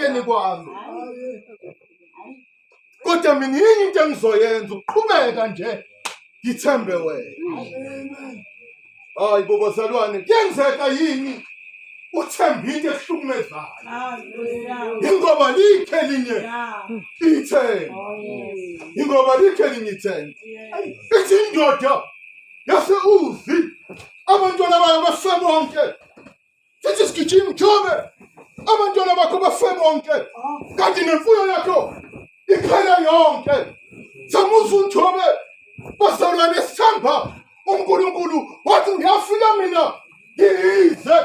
ekuqhubekeni kwami. Kodwa mina yini into engizoyenza ukuqhubeka nje ngithembe wena. Hayi bobo salwane, kuyenzeka yini uthemba into ehlukumezayo? Ingoba likhe linye ithemba. Ingoba likhe linye ithemba. Ithi indoda yase-Uzi abantwana bayo bafe bonke. Sithi sigijima Jobe, abantwana bakho bafe bonke. Kanti nemfuyo yakho iphela yonke. Samuza uJobe basalwane sithemba uNkulunkulu wathi ngiyafika mina ngiyize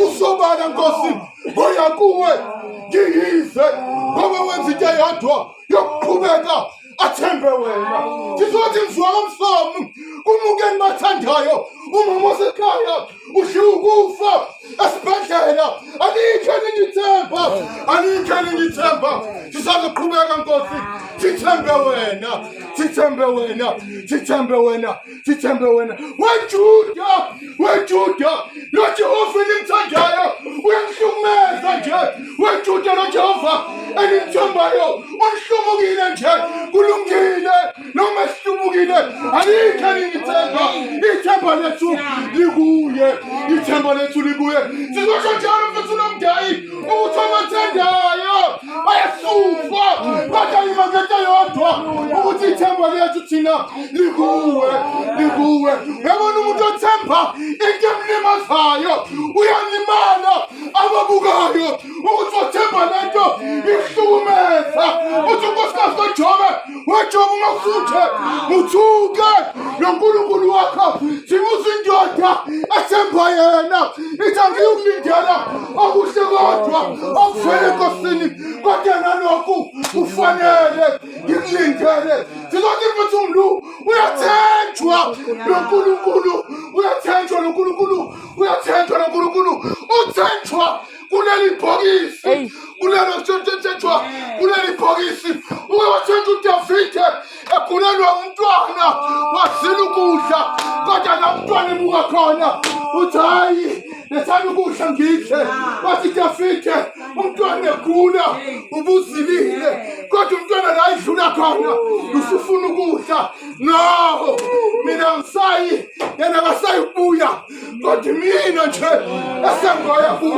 usobala Nkosi ngoya kuwe ngiyize ngoba wenza into eyodwa yokuqhubeka athembe wena. Sizothi mzwa kamsomo kumukeni bathandayo umama osekhaya ushiya ukufa esibhedlela. Alikhe ningithemba, alikhe ningithemba. Sisazoqhubeka Nkosi sithembe wena, sithembe wena, sithembe wena, sithembe wena. WeJuda, WeJuda noJehova enimthandayo uyangihlukumeza nje. WeJuda noJehova enimthembayo unihlumukile nje. Kulungile noma sihlumukile, alikhe ningithemba. Ithemba lethu likuye, ithemba lethu likuye. Sizosho njalo mfethu nomdayi ukuthi abathandayo bayasufa, kodwa imangete yodwa ukuthi ithemba lethu thina likuwe, likuwe. Uyabona umuntu othemba into emlimazayo uyalimala ababukayo ukuthi othemba lento ihlukumeza. Uthi unkosikazi kaJobe, weJobe ungakusuthe uthuke noNkulunkulu wakho. Simusa indoda ethemba yena, ithi angiyukulindela okuhle kodwa okuvela enkosini, kodwa nalokhu kufanele ngikulindele. Sizothi mfethu umlu uyathenjwa noNkulunkulu, uyathenjwa noNkulunkulu, uyathenjwa noNkulunkulu. Uthenjwa kuleli bhokisi, kulelo thenjwa kuleli bhokisi. Uyathenjwa uDavide egulelwa umntwana wazila ukudla, kodwa la mntwana emuka khona uthi hayi lethani ukudla ngidle. Wathi Davide umntwana egula ubuzilile, kodwa umntwana la idlula khona usufuna ukudla. No, mina ngisayi yena akasayi ukubuya, kodwa mina nje esengoya kuyo.